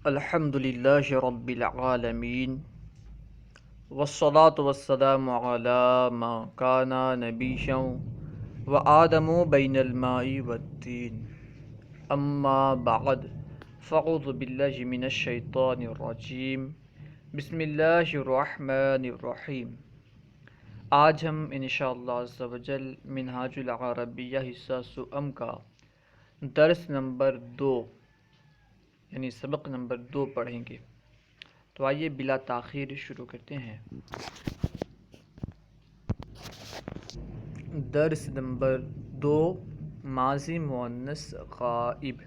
الحمد للہ رب العالمین والصلاة والسلام علی ما کان نبیًا وآدم بین الماء والطین اما بعد فاعوذ باللہ من الشیطان الرجیم بسم اللہ الرحمن الرحیم۔ آج ہم انشاءاللہ عز و جل منہاج العربیہ حصہ سؤم کا درس نمبر 2 یعنی سبق نمبر 2 پڑھیں گے۔ تو آئیے بلا تاخیر شروع کرتے ہیں۔ درس نمبر 2، ماضی مؤنث غائب،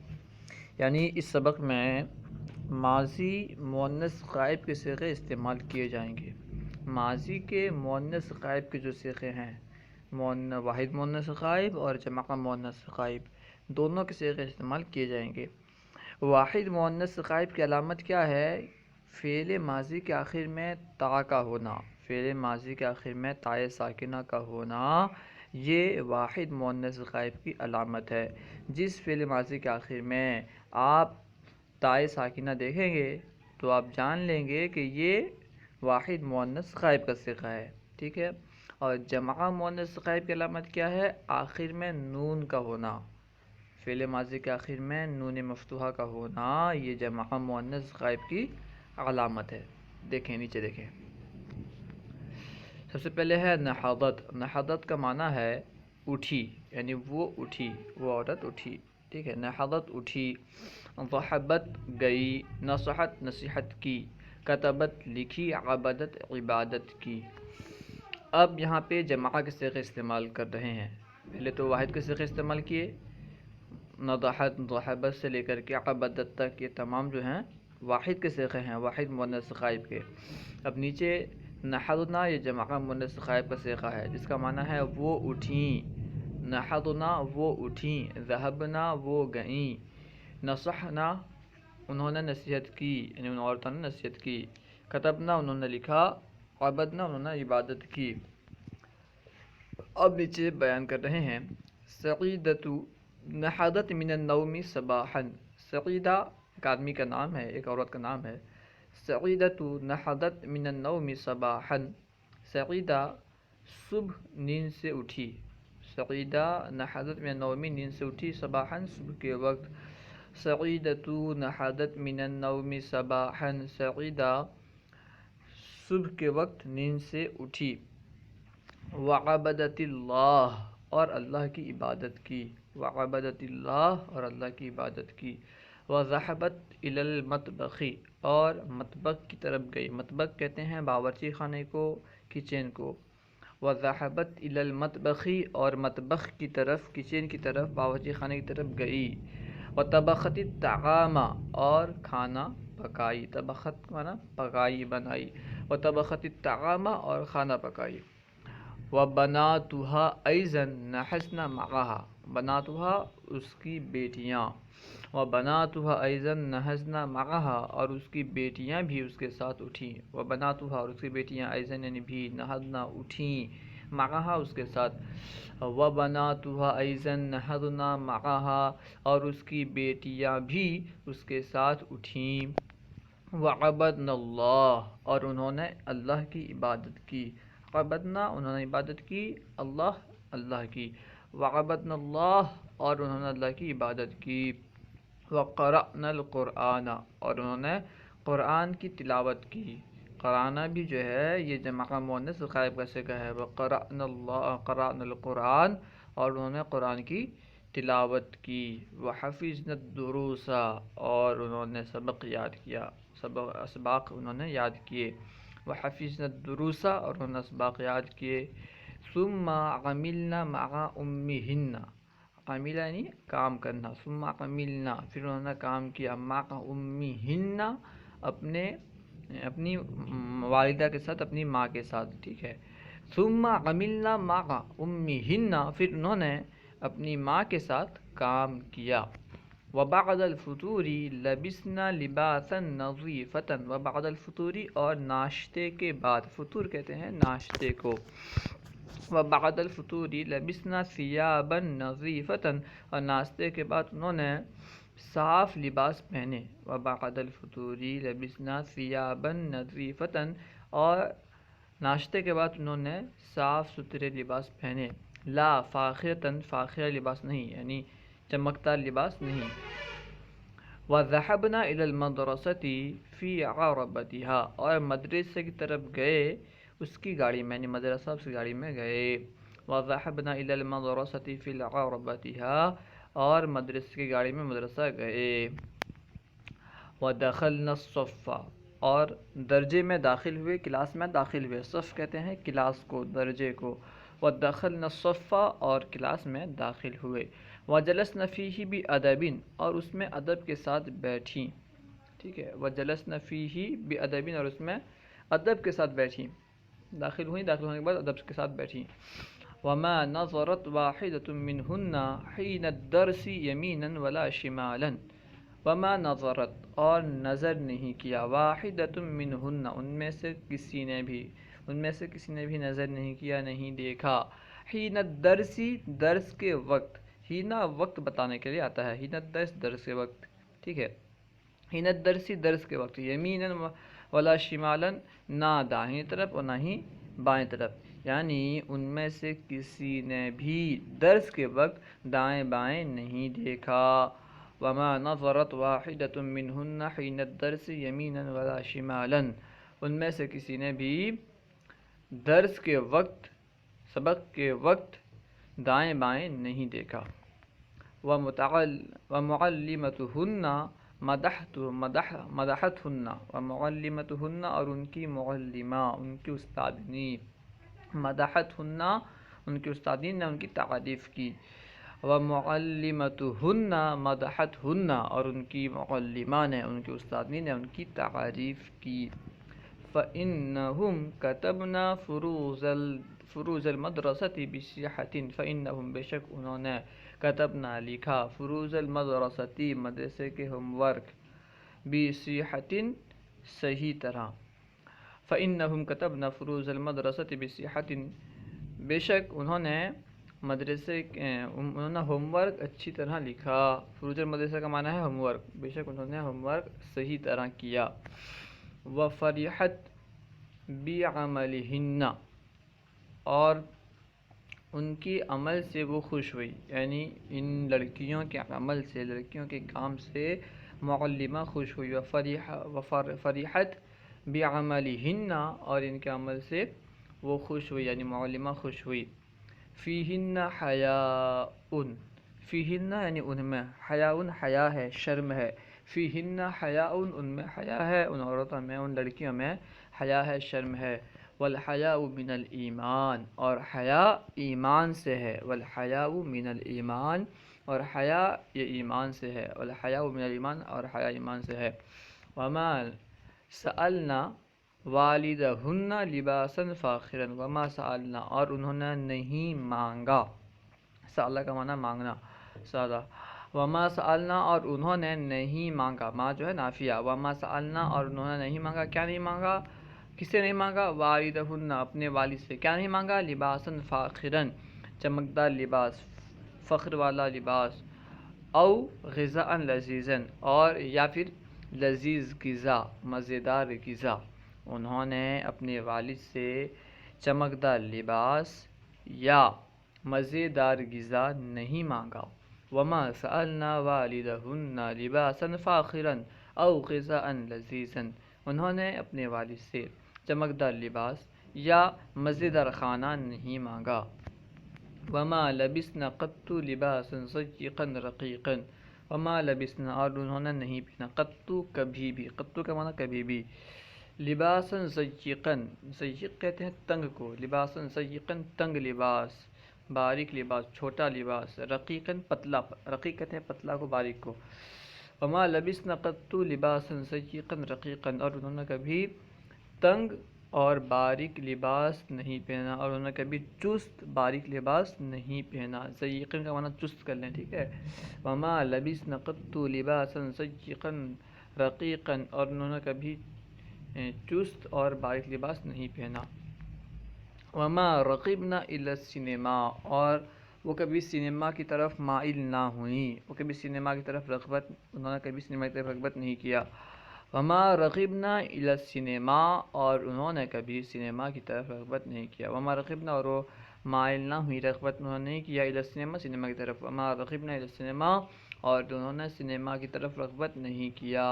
یعنی اس سبق میں ماضی مؤنث غائب کے صیغے استعمال کیے جائیں گے۔ ماضی کے مؤنث غائب کے جو صیغے ہیں، واحد مؤنث غائب اور جمع مؤنث غائب، دونوں کے صیغے استعمال کیے جائیں گے۔ واحد مؤنث غائب کی علامت کیا ہے؟ فعل ماضی کے آخر میں تا کا ہونا، فعل ماضی کے آخر میں تائے ساکنہ کا ہونا، یہ واحد مؤنث غائب کی علامت ہے۔ جس فعل ماضی کے آخر میں آپ تائے ساکنہ دیکھیں گے تو آپ جان لیں گے کہ یہ واحد مؤنث غائب کا صیغہ ہے، ٹھیک ہے۔ اور جمع مؤنث غائب کی علامت کیا ہے؟ آخر میں نون کا ہونا، فعل ماضی کے آخر میں نون مفتوحہ کا ہونا، یہ جمع مؤنث غائب کی علامت ہے۔ دیکھیں نیچے دیکھیں، سب سے پہلے ہے نہضت۔ نہضت کا معنی ہے اٹھی، یعنی وہ اٹھی، وہ عورت اٹھی، ٹھیک ہے۔ نہضت اٹھی، ضحبت گئی، نصحت نصیحت کی، کتبت لکھی، عبدت عبادت کی۔ اب یہاں پہ جمع کے صیغے استعمال کر رہے ہیں۔ پہلے تو واحد کے صیغے استعمال کیے، نضحت ضحبت سے لے کر کے عبدت تک، یہ تمام جو ہیں واحد کے صیغے ہیں، واحد مؤنث غائب کے۔ اب نیچے نحضنا، یہ جمع مؤنث غائب کا صیغہ ہے جس کا معنی ہے وہ اٹھیں، نحضنا وہ اٹھیں، ذہبنا وہ گئیں، نصحنا انہوں نے نصیحت کی، یعنی ان عورتوں نے نصیحت کی، کتبنا انہوں نے لکھا، عبدنا انہوں نے عبادت کی۔ اب نیچے بیان کر رہے ہیں، سعیدۃ نہضت من النوم صباحا۔ سعیدہ ایک آدمی کا نام ہے، ایک عورت کا نام ہے۔ سعیدۃ نہضت من النوم صباحا، سعیدہ صبح نیند سے اٹھی، سعیدہ نہضت من النوم نیند سے اٹھی، صباحا صبح کے وقت۔ سعیدۃ نہضت من النوم صباحا، سعیدہ صبح کے وقت نیند سے اٹھی۔ وعبدت اللہ، اور اللہ کی عبادت کی، وعبدت اللہ اور اللہ کی عبادت کی۔ وذهبت الى المطبخ، اور مطبخ کی طرف گئی، مطبخ کہتے ہیں باورچی خانے کو، کچن کو۔ وذهبت الى المطبخ، اور مطبخ کی طرف، کچن کی طرف، باورچی خانے کی طرف گئی۔ وطبخت الطعام، اور کھانا پکائی، طبخت مانا پکائی بنائی، وطبخت الطعام اور کھانا پکائی۔ وبناتها ایضا نحسن معها، بناتها اس کی بیٹیاں، وبناتها ایضا نحسن معها اور اس کی بیٹیاں بھی اس کے ساتھ اٹھیں، وبناتها اور اس کی بیٹیاں ایضا یعنی بھی، نحسن اٹھیں، معها اس کے ساتھ، وبناتها ایضا نحسن معها اور اس کی بیٹیاں بھی اس کے ساتھ اٹھیں۔ وعبدنا اللہ، اور انہوں نے اللہ کی عبادت کی، عبدنا انہوں نے عبادت کی، اللہ کی، وعبدنا اللہ اور انہوں نے اللہ کی عبادت کی۔ وقرأنا القرآن، اور انہوں نے قرآن کی تلاوت کی۔ قرآن بھی جو ہے یہ جمع مؤنث غائب کا صیغہ ہے۔ وقرأنا قرأنا القرآن، اور انہوں نے قرآن کی تلاوت کی۔ وحفظنا الدروس، اور انہوں نے سبق یاد کیا، اسباق انہوں نے یاد کیے۔ وحفظنا الدروس، اور انہوں نے اسباق یاد کیے۔ ثم عملنا مع امہن، عمل یعنی کام کرنا، ثم عملنا پھر انہوں نے کام کیا، مع امہن اپنی والدہ کے ساتھ، اپنی ماں کے ساتھ، ٹھیک ہے۔ ثم عملنا مع امہن پھر انہوں نے اپنی ماں کے ساتھ کام کیا۔ وبعد الفطور لبسنا لباسا نظیفا، وبعد الفطور اور ناشتے کے بعد، فطور کہتے ہیں ناشتے کو۔ وبعد الفطور لبسنا ثیابا نظیفا، اور ناشتے کے بعد انہوں نے صاف لباس پہنے، وبعد الفطور لبسنا ثیابا نظیفتا، اور ناشتے کے بعد انہوں نے صاف ستھرے لباس پہنے، لا فاخرتاً، فاخرہ لباس نہیں یعنی چمکدار لباس نہیں، وذهبنا الى المدرسة في عربتها، اور مدرسے کی طرف گئے اس کی گاڑی میں، یعنی مدرسہ اس کی گاڑی میں گئے، وذهبنا الى المدرسة في عربتها، اور مدرسے کی گاڑی میں مدرسہ گئے، ودخلنا الصف، اور درجے میں داخل ہوئے، کلاس میں داخل ہوئے، صف کہتے ہیں کلاس کو، درجے کو، ودخلنا الصف، اور کلاس میں داخل ہوئے، وجلسنا فیہ بادب، اور اس میں ادب کے ساتھ بیٹھیں، ٹھیک ہے، وجلسنا فیہ بادب، اور اس میں ادب کے ساتھ بیٹھیں، داخل ہوئیں، داخل ہونے کے بعد ادب کے ساتھ بیٹھیں، وما نظرت واحدة منهن حين الدرس يمينا ولا شمالا، وما نظرت، اور نظر نہیں کیا، واحدۃ منہن، ان میں سے کسی نے بھی نظر نہیں کیا، نہیں دیکھا، حین الدرس، درس کے وقت، حینا وقت بتانے کے لیے آتا ہے، حین الدرس درس کے وقت، ٹھیک ہے، حین الدرس درس کے وقت، یمینا ولا شمالا، نہ دائیں طرف اور نہ ہی بائیں طرف، یعنی ان میں سے کسی نے بھی درس کے وقت دائیں بائیں نہیں دیکھا، وما نظرت واحدۃ منہن حین الدرس یمینا ولا شمالا، ان میں سے کسی نے بھی درس کے وقت، سبق کے وقت دائیں بائیں نہیں دیکھا، ومعلمتہن مدحتہن، ومعلمتہن، اور ان کی معلمہ، ان کی استادنی، مدحتہن، ان کی استادین نے ان کی تعریف کی، ومعلمتہن مدحتہن، اور ان کی معلمہ نے، ان کی استادین نے ان کی تعریف کی، فإنہم کتبنا فروض المدرسة بصیحۃ، فإنہم، بے شک انہوں نے، کتبنا لکھا، فروض المدرسة مدرسے کے ہوم ورک، بصیحۃ صحیح طرح، فإنہم کتبنا فروض المدرسة بصیحۃ، بے شک انہوں نے ہوم ورک اچھی طرح لکھا، فروض المدرسہ کا معنی ہے ہوم ورک، بے شک انہوں نے ہوم ورک صحیح طرح کیا، وفرحت بعملہن، اور ان کی عمل سے وہ خوش ہوئی، یعنی ان لڑکیوں کے عمل سے، لڑکیوں کے کام سے معلمہ خوش ہوئی، فرحت بعملہن، اور ان کے عمل سے وہ خوش ہوئی، یعنی معلمہ خوش ہوئی، فیہن حیاء، فیہن یعنی ان میں، حیاء حیا ہے، شرم ہے، فیہن حیاء، ان میں حیا ہے، ان عورتوں میں، ان لڑکیوں میں حیا ہے، شرم ہے، والحیاء من الایمان، اور حیا ایمان سے ہے، والحیاء من الایمان، اور حیا یہ ایمان سے ہے، والحیاء من الایمان، اور حیا ایمان سے ہے، وما سألنا والدہن لباسا فاخرا، وما سألنا، اور انہوں نے نہیں مانگا، سألہ کا معنی مانگنا، سادہ، وما سألنا، اور انہوں نے نہیں مانگا، ما جو ہے نافیہ، وما سألنا، اور انہوں نے نہیں مانگا، کیا نہیں مانگا، کس سے نہیں مانگا، والدہن، اپنے والد سے، کیا نہیں مانگا، لباسا فاخرا، چمکدار لباس، فخر والا لباس، او غذاء لذیذا، اور یا پھر لذیذ غذا، مزیدار غذا، انہوں نے اپنے والد سے چمکدار لباس یا مزیدار غذا نہیں مانگا، وما سألنا والدہن لباسا فاخرا او غذاء لذیذا، انہوں نے اپنے والد سے چمکدار لباس یا مزیدار کھانا نہیں مانگا، وما لبسنا قط لباسا ضيقا رقيقا، وما لبسنا، اور انہوں نے نہیں پہنا، قط کبھی بھی، قط کا معنی کبھی بھی، لباسا ضيقا، ضيق کہتے ہیں تنگ کو، لباسا ضيقا تنگ لباس، باریک لباس، چھوٹا لباس، رقیقا پتلا، رقیق کہتے ہیں پتلا کو، باریک کو، وما لبسنا قط لباسا ضيقا رقيقا، اور انہوں نے کبھی تنگ اور باریک لباس نہیں پہنا، اور انہوں نے کبھی چست باریک لباس نہیں پہنا، ضيقا کا معنی چست کر لیں، ٹھیک ہے، وما لبسنا قط لباسا ضيقا رقيقا، اور انہوں نے کبھی چست اور باریک لباس نہیں پہنا، وما رقبنا الا السینما، اور وہ کبھی سنیما کی طرف مائل نہ ہوئیں، وہ کبھی سنیما کی طرف رغبت، انہوں نے کبھی سنیما کی طرف رغبت نہیں کیا۔ وما رغبنا الی السینما، اور انہوں نے کبھی سنیما کی طرف رغبت نہیں کیا۔ وما رغبنا، اور وہ مائل نہ ہوئی، رغبت انہوں نے نہیں کیا، الی السینما، سنیما کی طرف۔ وما رغبنا الی السینما، اور انہوں نے سنیما کی طرف رغبت نہیں کیا۔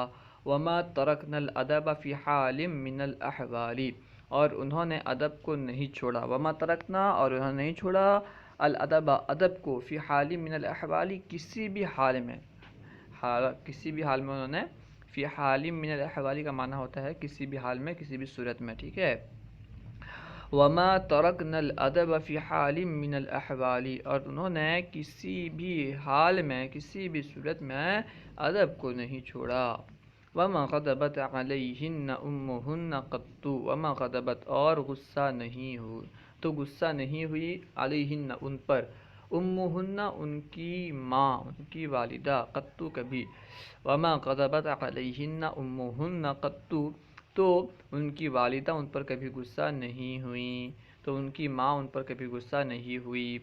وما ترکنا الادب فی حال من الاحوال، اور انہوں نے ادب کو نہیں چھوڑا۔ وما ترکنا، اور انہوں نے نہیں چھوڑا، الادب، ادب کو، فی حال من الاحوال، کسی بھی حال میں، کسی بھی حال میں انہوں نے، فی حال من الاحوال کا معنی ہوتا ہے کسی بھی حال میں، کسی بھی صورت میں، ٹھیک ہے۔ وما ترکنا الادب فی حال من الاحوال، اور انہوں نے کسی بھی حال میں، کسی بھی صورت میں ادب کو نہیں چھوڑا۔ وما غضبت علیہن امہن قط، وما غضبت، اور غصہ نہیں ہوئی، تو غصہ نہیں ہوئی، علیہن، ان پر، امہن، ان کی ماں، ان کی والدہ، قط، کبھی۔ وما غضبت علیہن امہن قط، تو ان کی والدہ ان پر کبھی غصہ نہیں ہوئیں، تو ان کی ماں ان پر کبھی غصہ نہیں ہوئی۔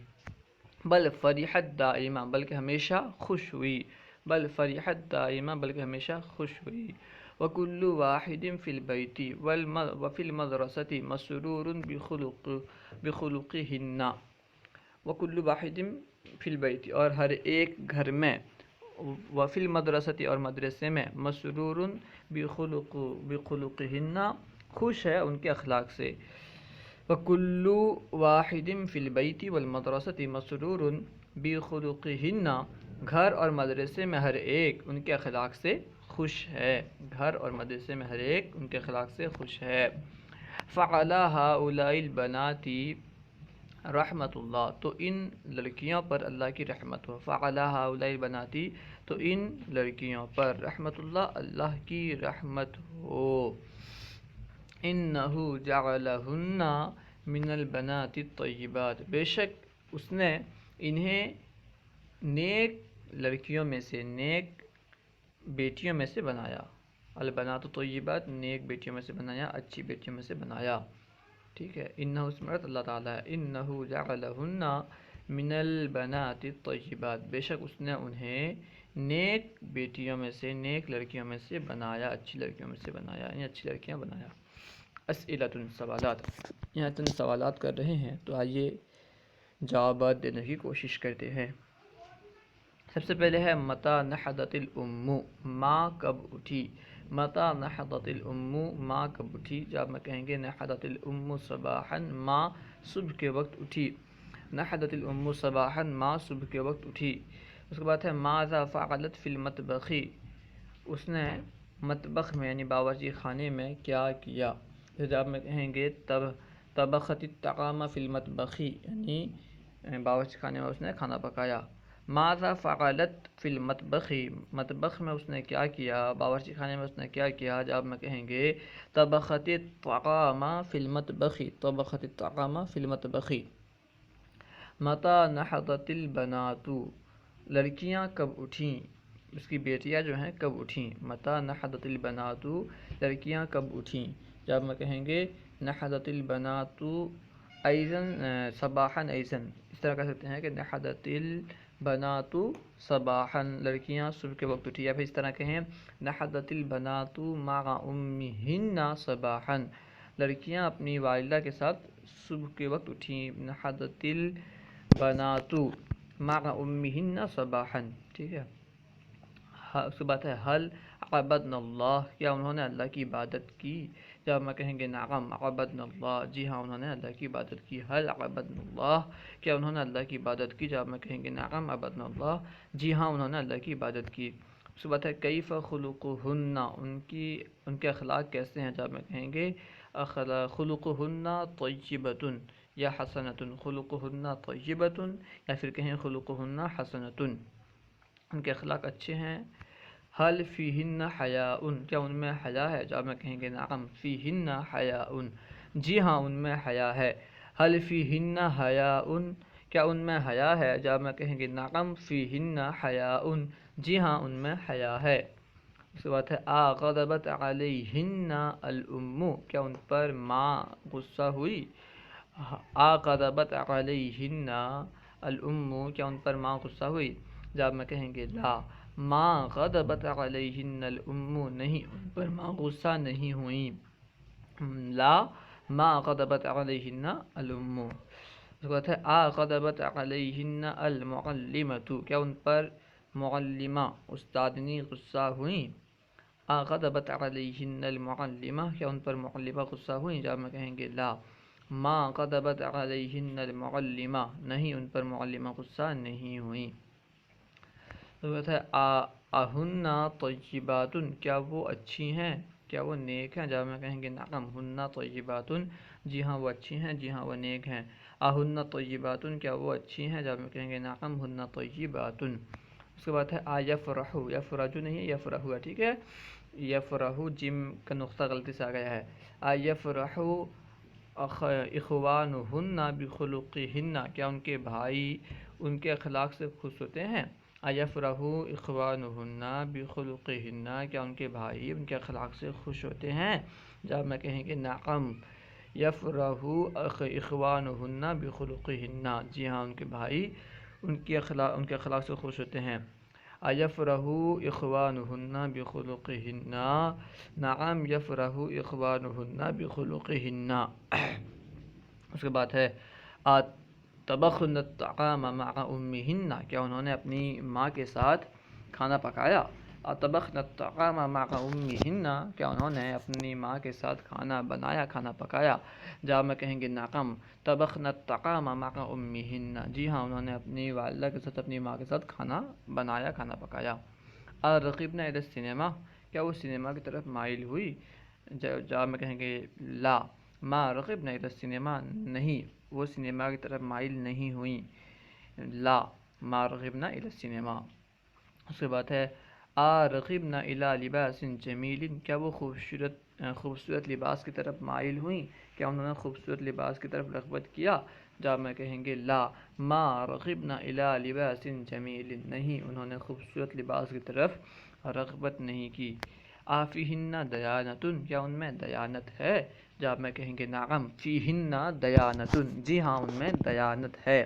بل فرحت دائمہ، بلکہ ہمیشہ خوش ہوئی، بل فرحت دائمہ، بلکہ ہمیشہ خوش ہوئی۔ وکل واحد فی البیت وفی المدرسۃ مسرور بخلقہن، وکل واحد فی البیت، اور ہر ایک گھر میں، وفی المدرسۃ، اور مدرسے میں، مسرور بخلقہن، خوش ہے ان کے اخلاق سے۔ وکل واحد فی البیت والمدرسۃ مسرور بخلقہن، گھر اور مدرسے میں ہر ایک ان کے اخلاق سے خوش ہے، گھر اور مدرسے میں ہر ایک ان کے اخلاق سے خوش ہے۔ فعلی ہؤلاء البنات رحمت اللہ، تو ان لڑکیوں پر اللہ کی رحمت ہو۔ فعلی ہؤلاء البنات، تو ان لڑکیوں پر، رحمت اللہ، اللہ کی رحمت ہو۔ انہ جعلہن من البنات الطیبات، بے شک اس نے انہیں نیک لڑکیوں میں سے، نیک بیٹیوں میں سے بنایا۔ البنات الطیبات، نیک بیٹیوں میں سے بنایا، اچھی بیٹیوں میں سے بنایا، ٹھیک ہے۔ انہ اسمرت اللہ تعالیٰ ہے، انہ جعلہن من البنات الطیبات، بے شک اس نے انہیں نیک بیٹیوں میں سے، نیک لڑکیوں میں سے بنایا، اچھی لڑکیوں میں سے بنایا، یعنی اچھی لڑکیاں بنایا۔ اسئلۃ، سوالات، یہاں تن سوالات کر رہے ہیں، تو آئیے جوابات دینے کی کوشش کرتے ہیں۔ سب سے پہلے ہے متی نہضت الام، ماں کب اٹھی۔ متی نہضت الام، ماں کب اٹھی، جب میں کہیں گے نہضت الام صباحا، ماں صبح کے وقت اٹھی۔ نہضت الام صباحا، ماں صبح کے وقت اٹھی۔ اس کے بعد ہے ماذا فعلت فی المطبخ، اس نے مطبخ میں یعنی باورچی خانے میں کیا کیا۔ جب میں کہیں گے طبخت الطعام فی المطبخ، یعنی باورچی خانے میں اس نے کھانا پکایا۔ ماذا فعلت فی المطبخ، مطبخ میں اس نے کیا کیا، باورچی خانے میں اس نے کیا کیا۔ جب میں کہیں گے طبخت الطعام فی المطبخ، طبخت الطعام فی المطبخ۔ متی نہضت البنات، لڑکیاں کب اٹھیں، اس کی بیٹیاں جو ہیں کب اٹھیں۔ متی نہضت البنات، لڑکیاں کب اٹھیں۔ جب میں کہیں گے نہضت البنات ایضاً صباحا، ایضاً اس طرح کہہ سکتے ہیں کہ نہضت البنات صباحا، لڑکیاں صبح کے وقت اٹھی، یا پھر اس طرح کہیں نہضت البنات مع امہن صباحا، لڑکیاں اپنی والدہ کے ساتھ صبح کے وقت اٹھیں۔ نہضت البنات مع امہن صباحا، ٹھیک ہے۔ اس کے بعد ہے حل عبدنا اللہ، کیا انہوں نے اللہ کی عبادت کی۔ جب میں کہیں گے نعم عبدنا اللہ، جی ہاں انہوں نے اللہ کی عبادت کی۔ حل عبدنا اللہ، کیا انہوں نے اللہ کی عبادت کی۔ جب میں کہیں گے نعم عبدنا اللہ، جی ہاں انہوں نے اللہ کی عبادت کی۔ اس کے بعد ہے کیف خلقہن، ان کے اخلاق کیسے ہیں۔ جب میں کہیں گے خلقہن طیبۃ یا حسنۃ، خلقہن طیبۃ، یا پھر کہیں خلقہن حسنۃ، ان کے اخلاق اچھے ہیں۔ حل فیہن حیاء، کیا ان میں حیا ہے۔ جب میں کہیں گے نعم فیہن حیاء، جی ہاں ان میں حیا ہے۔ حل فیہن حیاء، کیا ان میں حیا ہے۔ جب میں کہیں گے نعم فیہن حیاء، جی ہاں ان میں حیا ہے۔ اس کے بعد ہے غضبت علیہن الام، کیا ان پر ماں غصہ ہوئی۔ غضبت علیہن الام کیا ان پر ماں غصہ ہوئی؟ جواب میں کہیں گے لا ما غضبت علیہن الام نہیں ان پر ماں غصہ نہیں ہوئیں، لا ما غضبت علیہن الام۔ اس کو ہے آ غضبت علیہن المعلمۃ کیا ان پر معلمہ استادنی غصہ ہوئیں؟ آ غضبت علیہن المعلمہ کیا ان پر معلمہ غصہ ہوئیں؟ جواب میں کہیں گے لا ما غضبت علیہن المعلمہ نہیں ان پر معلمہ غصہ نہیں ہوئیں۔ ضرورت ہے اہن طیبات کیا وہ اچھی ہیں، کیا وہ نیک ہیں؟ جواب میں کہیں گے نعم ہن طیبات جی ہاں وہ اچھی ہیں، جی ہاں وہ نیک ہیں۔ اہن طیبات کیا وہ اچھی ہیں؟ جواب میں کہیں گے نعم ہن طیبات۔ اس کے بعد ہے یفرح، یفرح نہیں ہے یفرح ہے، ٹھیک ہے، یفرح جم کا نقطہ غلطی سے آ گیا ہے۔ یفرح اخوانہن بخلقہن کیا ان کے بھائی ان کے اخلاق سے خوش ہوتے ہیں؟ یفرح اخوانہن بخلقہن کیا ان کے بھائی ان کے اخلاق سے خوش ہوتے ہیں؟ جب میں کہیں گے نعم یفرح اخوانہن بخلقہن جی ہاں ان کے بھائی ان کے اخلاق سے خوش ہوتے ہیں۔ یفرح اخوانہن بخلقہن نعم یفرح اخوانہن بخلقہن۔ اس کے بعد ہے طبخن الطعام مع امہن کیا انہوں نے اپنی ماں کے ساتھ کھانا پکایا؟ طبخن الطعام مع امہن کیا انہوں نے اپنی ماں کے ساتھ کھانا بنایا، کھانا پکایا؟ جواب میں کہیں گے نعم طبخن الطعام مع امہن جی ہاں انہوں نے اپنی والدہ کے ساتھ اپنی ماں کے ساتھ کھانا بنایا، کھانا پکایا۔ رغبن الی السینما کیا وہ سینما کی طرف مائل ہوئی؟ جواب میں کہیں گے لا ما رغبن الی السینما نہیں وہ سینما کی طرف مائل نہیں ہوئیں، لا ما رغبن الی السینما۔ اس کے بعد ہے رغبن الی لباس جمیل کیا وہ خوبصورت لباس کی طرف مائل ہوئیں، کیا انہوں نے خوبصورت لباس کی طرف رغبت کیا؟ جب میں کہیں گے لا ما رغبن الی لباس جمیل نہیں انہوں نے خوبصورت لباس کی طرف رغبت نہیں کی۔ فیہن دیانت کیا ان میں دیانت ہے؟ جب میں کہیں گے نعم فیہن دیانت جی ہاں ان میں دیانت ہے۔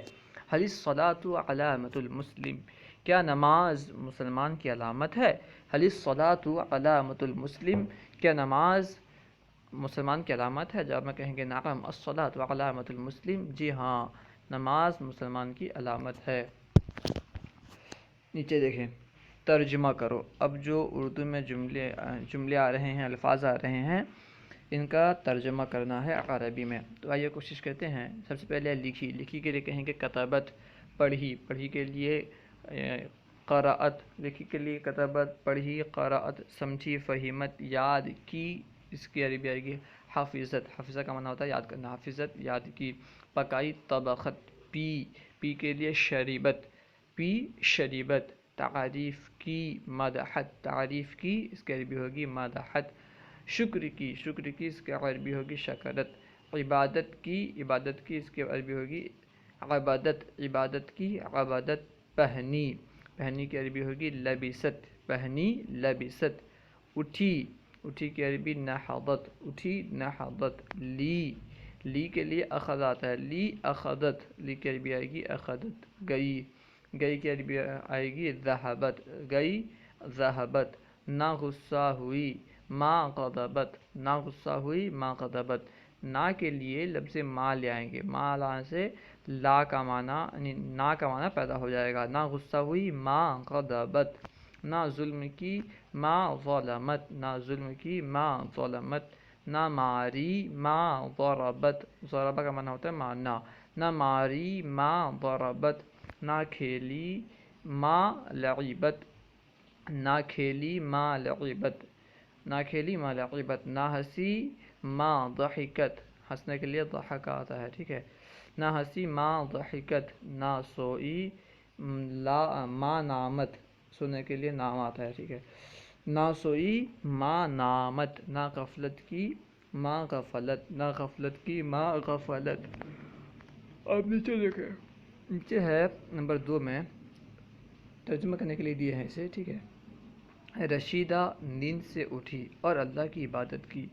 هل الصلاة علامۃ المسلم کیا نماز مسلمان کی علامت ہے؟ هل الصلاة علامۃ المسلم کیا نماز مسلمان کی علامت ہے؟ جب میں کہیں گے نعم الصلاة علامۃ المسلم جی ہاں نماز مسلمان کی علامت ہے۔ نیچے دیکھیں ترجمہ کرو، اب جو اردو میں جملے آ رہے ہیں، الفاظ آ رہے ہیں ان کا ترجمہ کرنا ہے عربی میں، تو آئیے کوشش کرتے ہیں۔ سب سے پہلے لکھی کے لیے کہیں گے کتابت پڑھی کے لیے قراءت، لکھی کے لیے کتابت پڑھی، قراءت سمجھی، فہمت یاد کی، اس کی عربی آئے گی حفظہ کا معنی ہوتا ہے یاد کرنا، حفظت یاد کی، پکائی طبخت، پی کے لیے شریبت، تعریف کی مدحت، تعریف کی اس کی عربی ہوگی مدحت، شکر کی اس کی عربی ہوگی شکرت، عبادت کی اس کی عربی ہوگی عبادت کی عبادت، پہنی کی عربی ہوگی لبست، اٹھی کی عربی نہضت، لی کے لیے اخذ آتا ہے لی کی عربی آئے گی اخذت، گئی کی عربی آئے گی ذہبت، نہ غصہ ہوئی ما غضبت، نا کے لیے لفظ ما لے آئیں گے، ما لانے سے لا کا معنی یعنی نا کا معنی پیدا ہو جائے گا، نہ غصہ ہوئی ما غضبت، نہ ظلم کی ما ظلمت، نہ ماری ما ضربت، ضربہ کا معنی ہوتا ہے مارنا، نہ ماری ما ضربت، نہ کھیلی ما لعبت، نہ کھیلی ما لعبت، نہ ہنسی ما ضحکت، ہنسنے کے لیے ضحک آتا ہے، ٹھیک ہے، نہ ہنسی ما ضحکت، نہ سوئی ما نامت، سونے کے لیے نام آتا ہے، ٹھیک ہے، نہ سوئی ما نامت، نہ غفلت کی ما غفلت، اب نیچے دیکھیں، نیچے ہے نمبر 2 میں ترجمہ کرنے کے لیے دیے ہیں اسے، ٹھیک ہے، رشیدہ نیند سے اٹھی اور اللہ کی عبادت کی،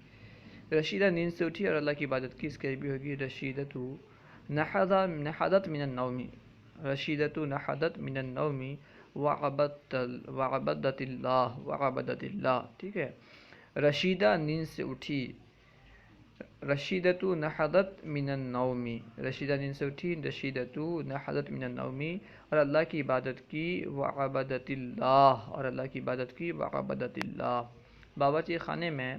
رشیدہ نیند سے اٹھی اور اللہ کی عبادت کی اس کی عربی ہوگی رشیدتو، نہضت من النوم رشیدۃ نحدت من النوم وعبدت اللہ. ٹھیک ہے. رشیدہ نیند سے اٹھی. رشیدۃ نحدت من النوم، رشیدہ نیند سے اٹھی. رشیدۃ نحدت من النوم، اور اللہ کی عبادت کی. وعبدت اللہ، اور اللہ کی عبادت کی. وعبدت اللہ. باورچی خانے میں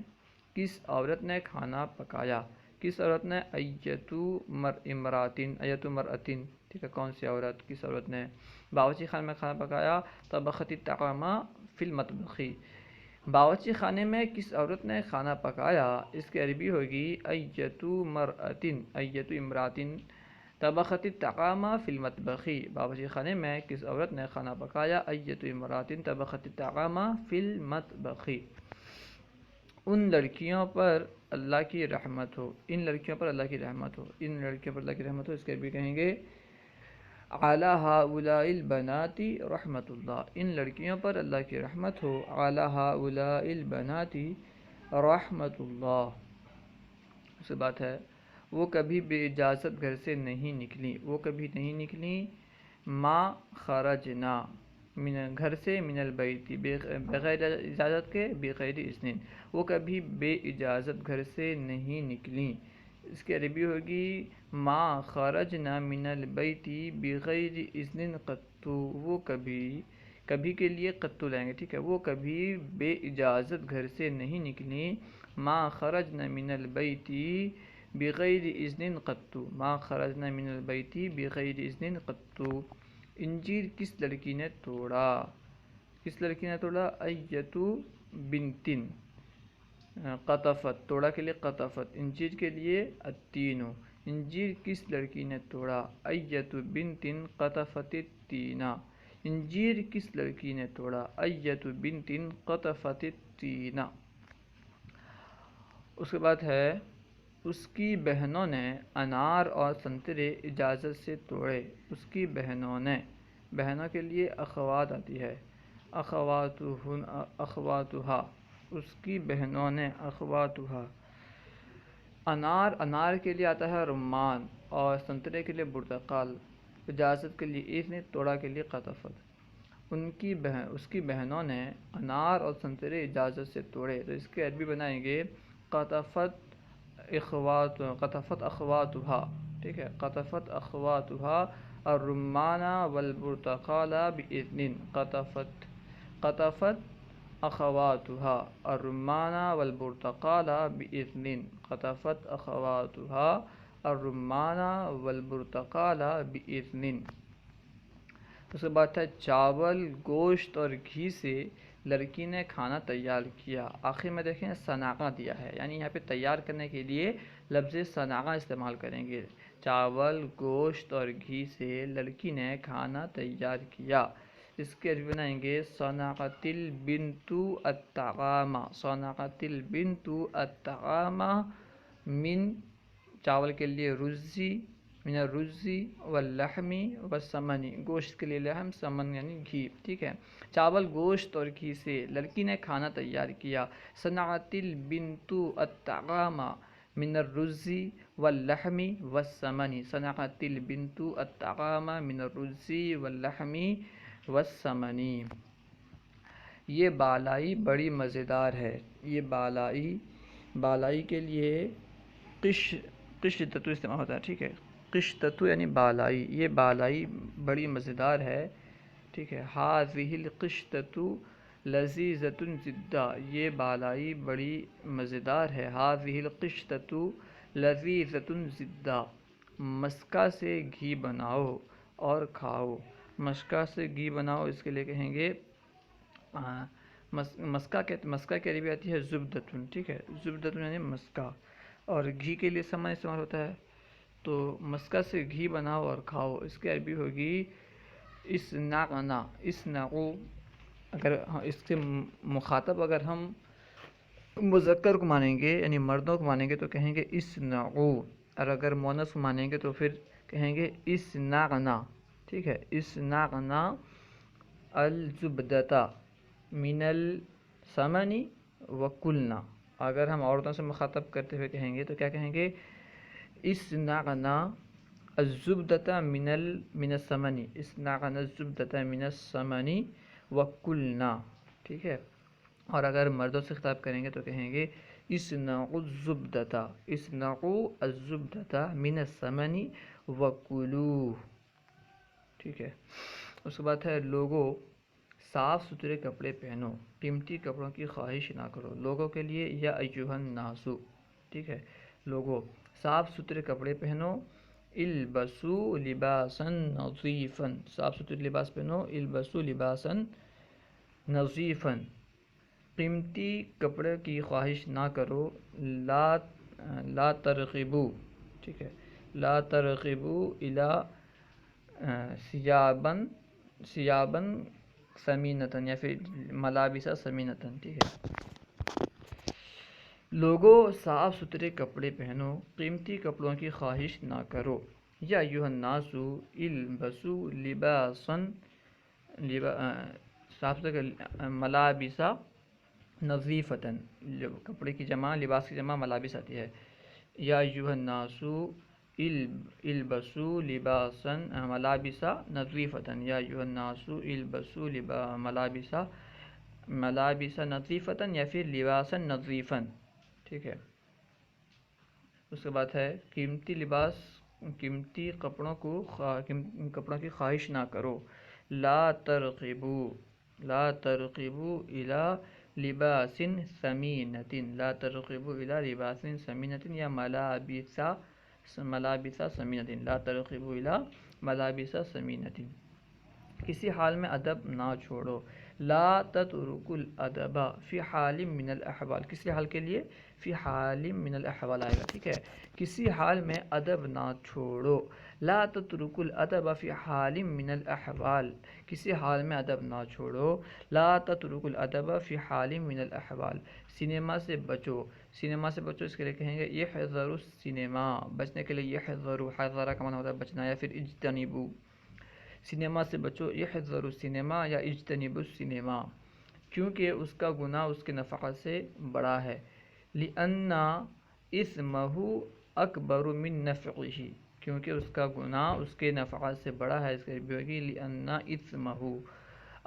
کس عورت نے کھانا پکایا؟ کس عورت نے؟ ایتو مراتن. ٹھیک ہے. کون سی عورت؟ کس عورت نے باورچی خانے میں کھانا پکایا؟ طبخت الطعام فی المطبخ. باورچی خانے میں کس عورت نے کھانا پکایا؟ اس کی عربی ہوگی ایتو مراتن. ایتو امراتن طبخت الطعام فی المطبخ. باورچی خانے میں کس عورت نے کھانا پکایا؟ ایتو امراتن طبخت الطعام فی المطبخ. ان لڑکیوں پر اللہ کی رحمت ہو. ان لڑکیوں پر اللہ کی رحمت ہو. ان لڑکیوں پر اللہ کی رحمت ہو. اس کے بھی کہیں گے علی ہؤلاء البنات رحمت اللہ. ان لڑکیوں پر اللہ کی رحمت ہو. علی ہؤلاء البنات رحمت اللہ. اس بات ہے وہ کبھی بے اجازت گھر سے نہیں نکلی. وہ کبھی نہیں نکلی. ما خرجنا من گھر سے. من البیت بغیر اجازت کے. بغیر اذن. وہ کبھی بے اجازت گھر سے نہیں نکلی. اس کی عربی ہوگی ما خرجنا من البیت بغیر اذن قط. وہ کبھی کے لیے قط لائیں گے. ٹھیک ہے. وہ کبھی بے اجازت گھر سے نہیں نکلی. ما خرجنا من البیت بغیر اذن قط. ما خرجنا من البیت بغیر اذن قط. انجیر کس لڑکی نے توڑا؟ کس لڑکی نے توڑا؟ ایتو بنتن قطفت. توڑا کے لیے قطفت. انجیر کے لیے التین. انجیر کس لڑکی نے توڑا؟ ایتو بنتن قطفت التین. انجیر کس لڑکی نے توڑا؟ ایتو بنتن قطفت التین. اس کے بعد ہے اس کی بہنوں نے انار اور سنترے اجازت سے توڑے. اس کی بہنوں نے. بہنوں کے لیے اخوات آتی ہے. اخواتها. اس کی بہنوں نے. اخواتها. انار کے لیے آتا ہے رمان، اور سنترے کے لیے برتقال. اجازت کے لیے اذن، توڑا کے لیے قطفت. اس کی بہنوں نے انار اور سنترے اجازت سے توڑے. تو اس کے عربی بنائیں گے قطفت اخواتها. ٹھیک ہے. قطفت اخواتها الرمان والبرتقال بإذن. قطفت اخواتها الرمان والبرتقال بإذن. قطفت اخواتها الرمان والبرتقال بإذن. اس کے بعد ہے چاول، گوشت اور گھی سے لڑکی نے کھانا تیار کیا. آخر میں دیکھیں صنعہ دیا ہے، یعنی یہاں پہ تیار کرنے کے لیے لفظ صنعہ استعمال کریں گے. چاول، گوشت اور گھی سے لڑکی نے کھانا تیار کیا. اس کے عربی بنائیں گے صنعت البنت الطعام. صنعت البنت الطعام من. چاول کے لیے رزی، من الرزی واللحم والسمن. گوشت کے لیے لحم، سمن یعنی گھی. ٹھیک ہے. چاول، گوشت اور گھی سے لڑکی نے کھانا تیار کیا. صنعت البنت الطعام من الرزی واللحم والسمن. صنعت البنت الطعام من الرزی واللحم والسمن. یہ بالائی بڑی مزیدار ہے. یہ بالائی کے لیے قشطۃ استعمال ہوتا ہے. ٹھیک ہے. قشطۃ یعنی بالائی. یہ بالائی بڑی مزیدار ہے. ٹھیک ہے. هذه القشطۃ لذیذۃ جدا. یہ بالائی بڑی مزیدار ہے. هذه القشطۃ لذیذۃ جدا. مسکہ سے گھی بناؤ اور کھاؤ. مسکہ سے گھی بناؤ، اس کے لیے کہیں گے مسکہ کی عربی آتی ہے زبدۃ. ٹھیک ہے. زبدۃ یعنی مسکہ. اور گھی کے لیے سمن استعمال ہوتا ہے. تو مسکہ سے گھی بناؤ اور کھاؤ. اس کی عربی ہوگی اسنعنا. اسنعو. اگر اس سے مخاطب اگر ہم مذکر کو مانیں گے یعنی مردوں کو مانیں گے تو کہیں گے اسنعو، اور اگر مؤنث کو مانیں گے تو پھر کہیں گے اسنعنا. ٹھیک ہے. اسنعنا الزبدۃ من السمن وکلنا. اگر ہم عورتوں سے مخاطب کرتے ہوئے کہیں گے تو کیا کہیں گے؟ اسنعنا الزبدة من السمن، اصنعنا الزبدة من السمن وکلنا، ٹھیک ہے. اور اگر مردوں سے خطاب کریں گے تو کہیں گے اصنعوا الزبدة، اصنعوا الزبدة من السمن وکلوہ، ٹھیک ہے. اس کے بعد ہے لوگوں صاف ستھرے کپڑے پہنو، قیمتی کپڑوں کی خواہش نہ کرو. لوگوں کے لیے یا ایھا الناس، ٹھیک ہے. لوگوں صاف ستھرے کپڑے پہنو، البسوا لباسا نظیفا، صاف ستھرے لباس پہنو، البسوا لباسا نظیفا. قیمتی کپڑے کی خواہش نہ کرو، لا ترغبوا، ٹھیک ہے. لا ترغبوا الی ثیابا ثمینۃ یا پھر ملابس ثمینۃ، ٹھیک ہے. لوگوں صاف ستھرے کپڑے پہنو، قیمتی کپڑوں کی خواہش نہ کرو. یا ایھا الناس البسوا لباسا، صاف ستھرے ملابس نظیفۃ، کپڑے کی جمع لباس کی جمع ملابس آتی ہے. یا ایھا الناس البسوا لباسا ملابس نظیفۃ، یا ایھا الناس البسوا ملابس نظیفۃ یا پھر لباسا نظیفا، ٹھیک ہے. اس کے بعد ہے قیمتی لباس، قیمتی کپڑوں کی خواہش نہ کرو. لا ترغبوا الی لباس ثمینۃ، لا ترغبوا الی لباس ثمینۃ یا ملابس ثمینۃ، لا ترغبوا الی ملابس ثمینۃ. کسی حال میں ادب نہ چھوڑو. لا تترکوا الادب فی حال من الاحوال، کسی حال کے لیے فی حال من الاحوال آئے گا، ٹھیک ہے. کسی حال میں ادب نہ چھوڑو. لا تترکوا الادب فی حال من الاحوال، کسی حال میں ادب نہ چھوڑو. لا تترکوا الادب فی حال من الاحوال. سینما سے بچو، سینما سے بچو اس کے لیے کہیں گے احذروا السینما، بچنے کے لیے احذروا، حذر کا معنی ہوتا ہے بچنا، یا پھر اجتنبوا. سینما سے بچو، احذروا السینما یا اجتنبوا السینما، کیونکہ اس کا گناہ اس کے نفع سے بڑا ہے. لأن اثمہ اکبر من نفعہ، کیونکہ اس کا گناہ اس کے نفع سے بڑا ہے. اس کے بھی ہوگی لأن اثمہ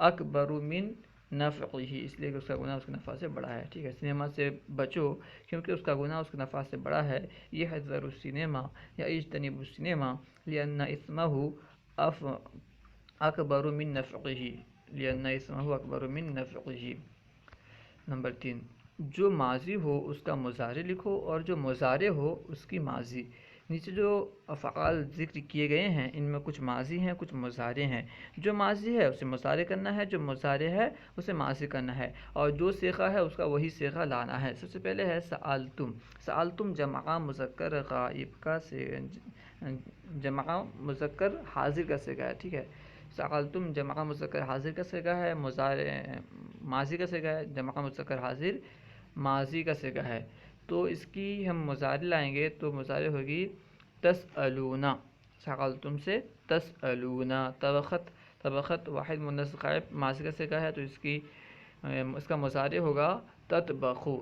اکبر من نفعہ، اس لیے کہ اس کا گناہ اس کے نفع سے بڑا ہے، ٹھیک ہے. سینما سے بچو کیونکہ اس کا گناہ اس کے نفع سے بڑا ہے. احذروا السینما یا اجتنبوا السینما لأن اثمہ اکبر من نفعہ، لأن اثمہ اکبر من نفعہ. نمبر 3، جو ماضی ہو اس کا مضارع لکھو اور جو مضارع ہو اس کی ماضی. نیچے جو افعال ذکر کیے گئے ہیں ان میں کچھ ماضی ہیں کچھ مضارع ہیں. جو ماضی ہے اسے مضارع کرنا ہے، جو مضارع ہے اسے ماضی کرنا ہے، اور جو صیغہ ہے اس کا وہی صیغہ لانا ہے. سب سے پہلے ہے سألتم. سألتم جمع مذکر غائب کا جمع مذکر حاضر کا صیغہ ہے، ٹھیک ہے. سألتم جمع مذکر حاضر کا صیغہ ہے، ماضی کا صیغہ ہے. جمع مذکر حاضر ماضی کا صیغہ ہے، تو اس کی ہم مضارع لائیں گے تو مضارع ہوگی تسألون. سألتم سے تسألون. طبخت واحد مؤنث غائب ماضی کا صیغہ ہے، تو اس کا مضارع ہوگا تطبخو.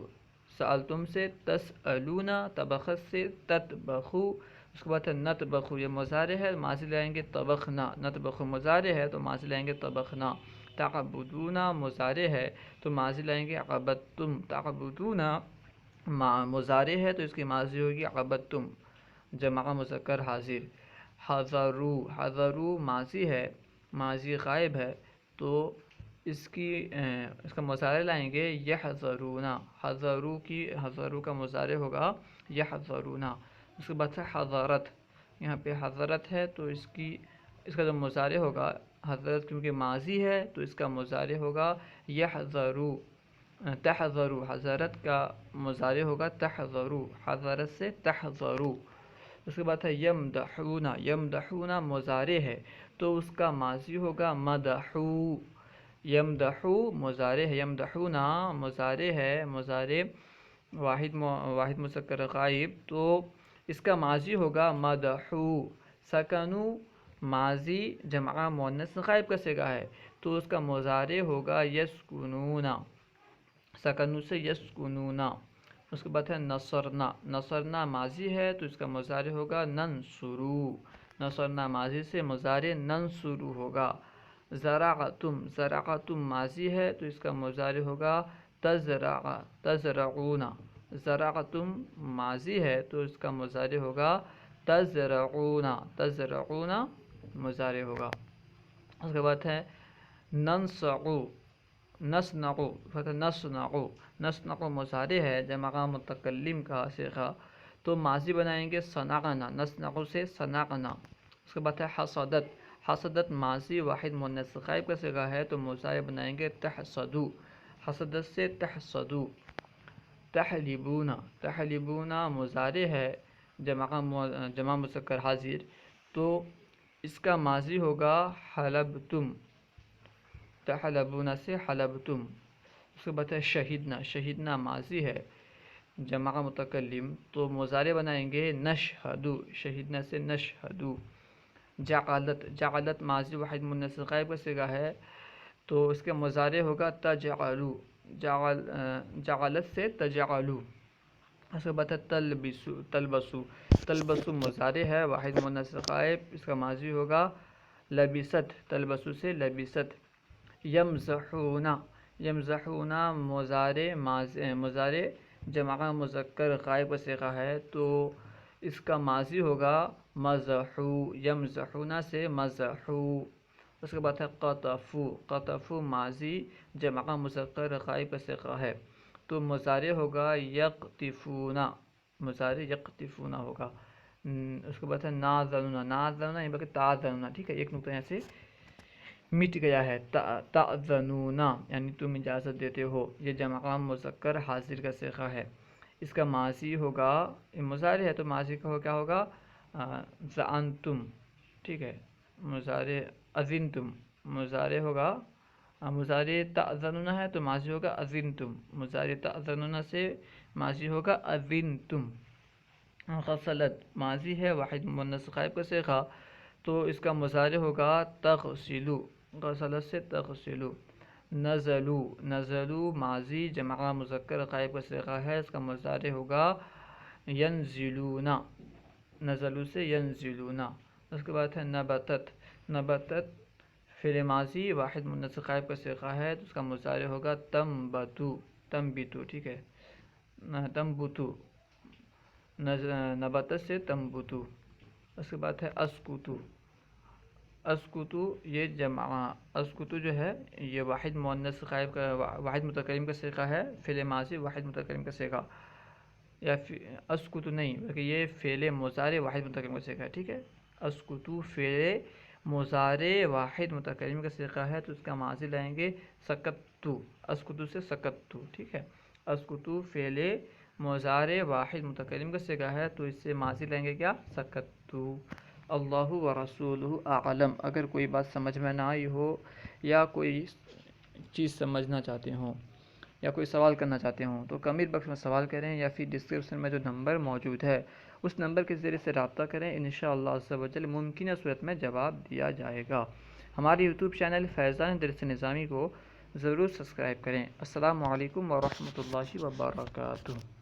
سألتم سے تسألون، طبخت سے تطبخو. اس کے بعد ہے نطبخو، یہ مضارع ہے، ماضی لائیں گے طبخنا. نطبخو مضارع ہے تو ماضی لائیں گے طبخنا. تعبدون مضارع ہے تو ماضی لائیں گے عبدتم. تعبدون مضارع ہے تو اس کی ماضی ہوگی عبدتم جمع مذکر حاضر. حضروا ماضی ہے، ماضی غائب ہے، تو اس کا مضارع لائیں گے یحذرون. حضروا کا مضارع ہوگا یحذرون. اس کے بعد سے حضرت، یہاں پہ حضرت ہے تو اس کا جو مضارع ہوگا حضرت، کیونکہ ماضی ہے تو اس کا مضارع ہوگا یحذروا. تحذروا حضرت کا مضارع ہوگا تحذروا، حضرت سے تحذروا. اس کے بعد ہے یمدحون. یمدحون مضارع ہے تو اس کا ماضی ہوگا مدحو. یمدحو مضارع ہے، یمدحون مضارع ہے، مضارع واحد مذکر غائب، تو اس کا ماضی ہوگا مدحو. سکنو ماضی جمع مؤنث غائب کا صیغہ ہے تو اس کا مضارع ہوگا یسکنون. سکنو سے یسکنون. اس کے بعد ہے نصرنا. نصرنا ماضی ہے تو اس کا مضارع ہوگا ننصرو. نصرنا ماضی سے مضارع ننصرو ہوگا. زرعتم ماضی ہے تو اس کا مضارع ہوگا تزرعون. زرعتم ماضی ہے تو اس کا مضارع ہوگا تزرعون مضارع ہوگا. اس کے بعد ہے نصنع مضارع ہے جمع متکلم کا صیغہ تو ماضی بنائیں گے صنعنا. نصنع سے صنعنا. اس کے بعد ہے حسدت ماضی واحد مؤنث غائب کا صیغہ ہے تو مضارع بنائیں گے تحسدو. حسدت سے تحسدو. تحلبون مضارع ہے جمع مذکر حاضر تو اس کا ماضی ہوگا حلبتم. تحلبون سے حلبتم. اس کے بعد ہے شہیدنا ماضی ہے جمع متکلم تو مضارع بنائیں گے نشہدو. شہیدنا سے نشہدو. جعلت ماضی واحد مؤنث غائب کا صیغہ ہے تو اس کے مضارع ہوگا تجعلو. جعلت سے تجعلو. اس کے بعد ہے تلبسو مضارع ہے واحد مؤنث غائب اس کا ماضی ہوگا لبست. تلبسو سے لبست. یمزحون مضارع جمع مذکر غائب کا صیغہ ہے تو اس کا ماضی ہوگا مزحو. یمزحون سے مزحو. اس کے بعد ہے قطفو ماضی جمع مذکر غائب کا صیغہ ہے تو مضارع ہوگا یقطفون. مضارع یقطفون ہوگا. اس کے بعد ہے ناذنون یہ بلکہ تعذنون. ٹھیک ہے ایک نقطہ یہاں سے مٹ گیا ہے. تعذنون یعنی تم اجازت دیتے ہو. یہ جمع مذکر حاضر کا صیغہ ہے. اس کا ماضی ہوگا مضارع ہے تو ماضی کا کیا ہوگا زعنتم. ٹھیک ہے مضارع اذنتم. مضارع ہوگا مضارع تعذنون ہے تو ماضی ہوگا اذنتم. مضارع تعذنون سے ماضی ہوگا اذنتم. غسلت ماضی ہے واحد مؤنث غائب کا صیغہ تو اس کا مضارع ہوگا تغسلو. غسلت سے تغسلو. نزلو ماضی جمع مذکر غائب کا صیغہ ہے اس کا مضارع ہوگا ینزلون. نزلو سے ینزلون. اس کے بعد ہے نبتت فعل ماضی واحد مؤنث غائب کا صیغہ ہے تو اس کا مضارع ہوگا تنبتو. ٹھیک ہے تنبتو. نبتت سے تنبتو. اس کے بعد ہے اسکتو یہ اسکتو جو ہے یہ واحد مؤنث غائب کا واحد متکلم کا صیغہ ہے. فعل ماضی واحد متکلم کا صیغہ یا اسکتو نہیں بلکہ یہ فعل مضارع واحد متکلم کا صیغہ ہے. ٹھیک ہے اسکتو فعل مضارع واحد متکلم کا صیغہ ہے تو اس کا ماضی لائیں گے سکتو. اسکتو سے سکتو. ٹھیک ہے اسکتو فعل مضارع واحد متکلم کا صیغہ ہے تو اس سے ماضی لیں گے کیا سکتو. اللہ و رسولہ اعلم. اگر کوئی بات سمجھ میں نہ آئی ہو یا کوئی چیز سمجھنا چاہتے ہوں یا کوئی سوال کرنا چاہتے ہوں تو کمنٹ باکس میں سوال کریں یا پھر ڈسکرپشن میں جو نمبر موجود ہے اس نمبر کے ذریعے سے رابطہ کریں. انشاءاللہ عز و جل ممکنہ صورت میں جواب دیا جائے گا. ہمارے یوٹیوب چینل فیضان درس نظامی کو ضرور سبسکرائب کریں. السلام علیکم ورحمۃ اللہ وبرکاتہ.